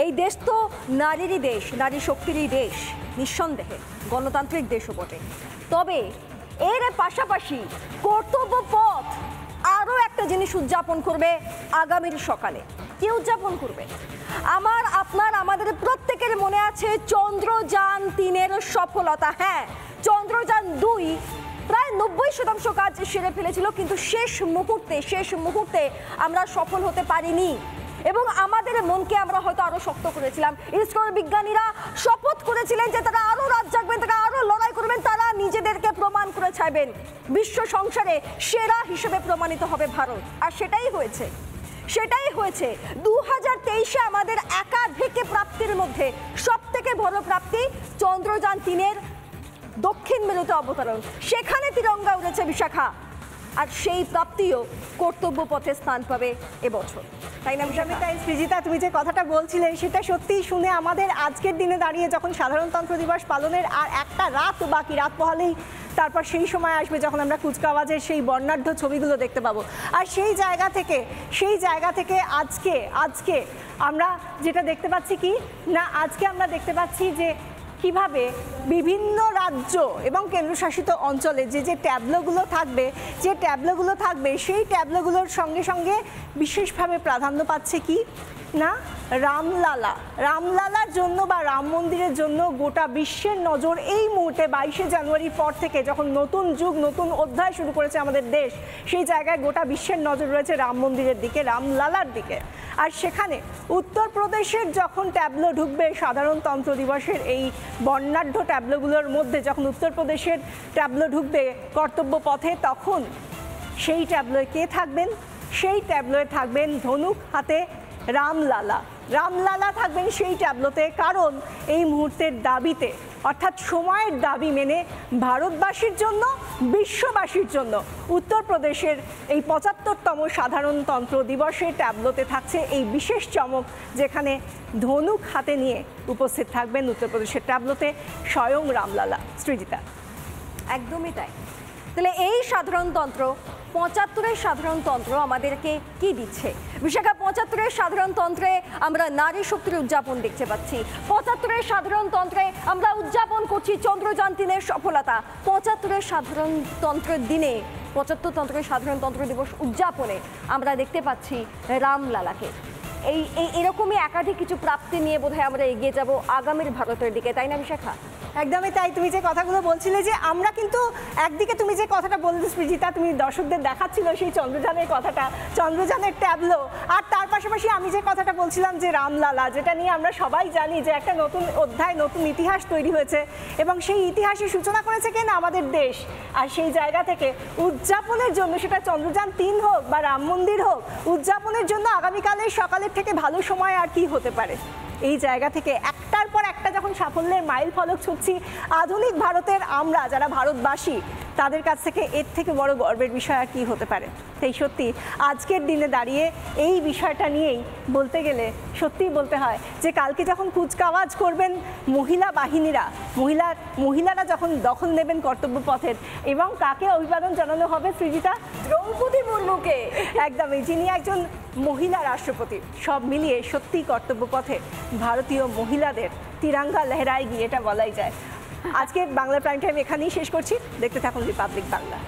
এই দেশ তো নারীরই দেশ, নারী শক্তিরই দেশ, নিঃসন্দেহে গণতান্ত্রিক দেশও বটে। তবে এর পাশাপাশি কর্তব্য পথ আরও একটা জিনিস উদযাপন করবে আগামীর সকালে। কি উদযাপন করবে? আপনার আমাদের প্রত্যেকের মনে আছে চন্দ্রযান-3-এর সফলতা। হ্যাঁ, চন্দ্রযান-2 প্রায় 90% কাজ সেরে ফেলেছিল, কিন্তু শেষ মুহূর্তে আমরা সফল হতে পারিনি এবং আমাদের মনকে আমরা হয়তো আরো শক্ত করেছিলাম। ইসরোর বিজ্ঞানীরা শপথ করেছিলেন যে তারা আরো রাত জাগবেন, তারা আরো লড়াই করবেন, তারা নিজেদেরকে প্রমাণ করে ছাড়বেন। বিশ্ব সংসারে সেরা হিসেবে প্রমাণিত হবে ভারত, আর সেটাই হয়েছে। 2023-এ আমাদের একাধিক প্রাপ্তির মধ্যে সবথেকে বড় প্রাপ্তি চন্দ্রযান-3-এর দক্ষিণ মেরুতে অবতরণ। সেখানে তিরঙ্গা উড়েছে বিশাখা, আর সেই প্রাপ্তিও কর্তব্য পথে স্থান পাবে এবছর। তাই না? তাই সৃজিতা, তুমি যে কথাটা বলছিলে সেটা সত্যিই শুনে আমাদের আজকের দিনে দাঁড়িয়ে যখন সাধারণতন্ত্র দিবস পালনের আর একটা রাত বাকি, রাত পোহালেই তারপর সেই সময় আসবে যখন আমরা কুচকাওয়াজের সেই বর্ণাঢ্য ছবিগুলো দেখতে পাবো। আর সেই জায়গা থেকে আজকে আমরা যেটা দেখতে পাচ্ছি কি না, আজকে আমরা দেখতে পাচ্ছি যে কিভাবে বিভিন্ন রাজ্য এবং কেন্দ্রশাসিত অঞ্চলে যে ট্যাবলোগুলো থাকবে সেই ট্যাবলোগুলোর সঙ্গে বিশেষভাবে প্রাধান্য পাচ্ছে কি না, রামলালার জন্য বা রাম মন্দিরের জন্য গোটা বিশ্বের নজর এই মুহূর্তে 22শে জানুয়ারির পর থেকে যখন নতুন যুগ, নতুন অধ্যায় শুরু করেছে আমাদের দেশ, সেই জায়গায় গোটা বিশ্বের নজর রয়েছে রাম মন্দিরের দিকে, রামলালার দিকে। আর সেখানে উত্তরপ্রদেশের যখন ট্যাবলো ঢুকবে সাধারণতন্ত্র দিবসের এই বর্ণাঢ্য ট্যাবলোগুলোর মধ্যে, যখন উত্তরপ্রদেশের ট্যাবলো ঢুকবে কর্তব্য পথে, তখন সেই ট্যাবলোয় কে থাকবেন? সেই ট্যাবলোয় থাকবেন ধনুক হাতে রামলালা থাকবেন সেই ট্যাবলোতে। কারণ এই মুহূর্তের দাবিতে, অর্থাৎ সময়ের দাবি মেনে ভারতবাসীর জন্য, বিশ্ববাসীর জন্য উত্তরপ্রদেশের এই 75তম সাধারণতন্ত্র দিবসের ট্যাবলোতে থাকছে এই বিশেষ চমক, যেখানে ধনুক হাতে নিয়ে উপস্থিত থাকবেন উত্তরপ্রদেশের ট্যাবলোতে স্বয়ং রামলালা। সৃজিতা, একদমই তাই। তাহলে এই সাধারণতন্ত্র, 75-এর সাধারণতন্ত্র আমাদেরকে কি দিচ্ছে? বিশাখা, 75-এর সাধারণতন্ত্রে আমরা নারী শক্তির উদযাপন দেখতে পাচ্ছি। 75-এর সাধারণতন্ত্রে আমরা উদযাপন করছি চন্দ্রযান-3-এর সফলতা। 75-এর সাধারণতন্ত্রের দিনে, 75তন্ত্রের সাধারণতন্ত্র দিবস উদযাপনে আমরা দেখতে পাচ্ছি রামলালাকে। এরকমই একাধিক কিছু প্রাপ্তি নিয়ে বোধহয় আমরা এগিয়ে যাব আগামীর ভারতের দিকে, তাই না বিশাখা? একদমই তাই। তুমি যে কথাগুলো বলছিলে যে আমরা কিন্তু একদিকে, তুমি যে কথাটা বললে সৃজিতা, তুমি দর্শকদের দেখাচ্ছিল সেই চন্দ্রযানের কথাটা, চন্দ্রযানের ট্যাবলো, আর তার পাশাপাশি আমি যে কথাটা বলছিলাম যে রামলালা, যেটা নিয়ে আমরা সবাই জানি যে একটা নতুন অধ্যায়, নতুন ইতিহাস তৈরি হয়েছে এবং সেই ইতিহাসের সূচনা করেছে কেন? আমাদের দেশ। আর সেই জায়গা থেকে উদযাপনের জন্য, সেটা চন্দ্রযান-3 হোক বা রাম মন্দির হোক, উদযাপনের জন্য আগামীকালের সকালের থেকে ভালো সময় আর কি হতে পারে? এই জায়গা থেকে একটার পর একটা যখন সাফল্যের মাইল ফলক ছুটছি আধুনিক ভারতের আমরা যারা ভারতবাসী, তাদের কাছ থেকে এর থেকে বড় গর্বের বিষয় আর কি হতে পারে? তাই সত্যি আজকের দিনে দাঁড়িয়ে এই বিষয়টা নিয়েই বলতে গেলে সত্যিই বলতে হয় যে কালকে যখন কুচকাওয়াজ করবেন মহিলা বাহিনীরা, মহিলারা যখন দখল নেবেন কর্তব্য পথের, এবং কাকে অভিবাদন জানানো হবে সৃজিতা? দ্রৌপদী মুর্মুকে। একদমই, যিনি একজন মহিলা রাষ্ট্রপতি। সব মিলিয়ে সত্যিই কর্তব্য পথে ভারতীয় মহিলাদের তিরঙ্গা লহরায় গিয়ে, এটা বলাই যায়। আজকে বাংলা প্রাইম টাইম এখানেই শেষ করছি। দেখতে থাকুন রিপাবলিক বাংলা।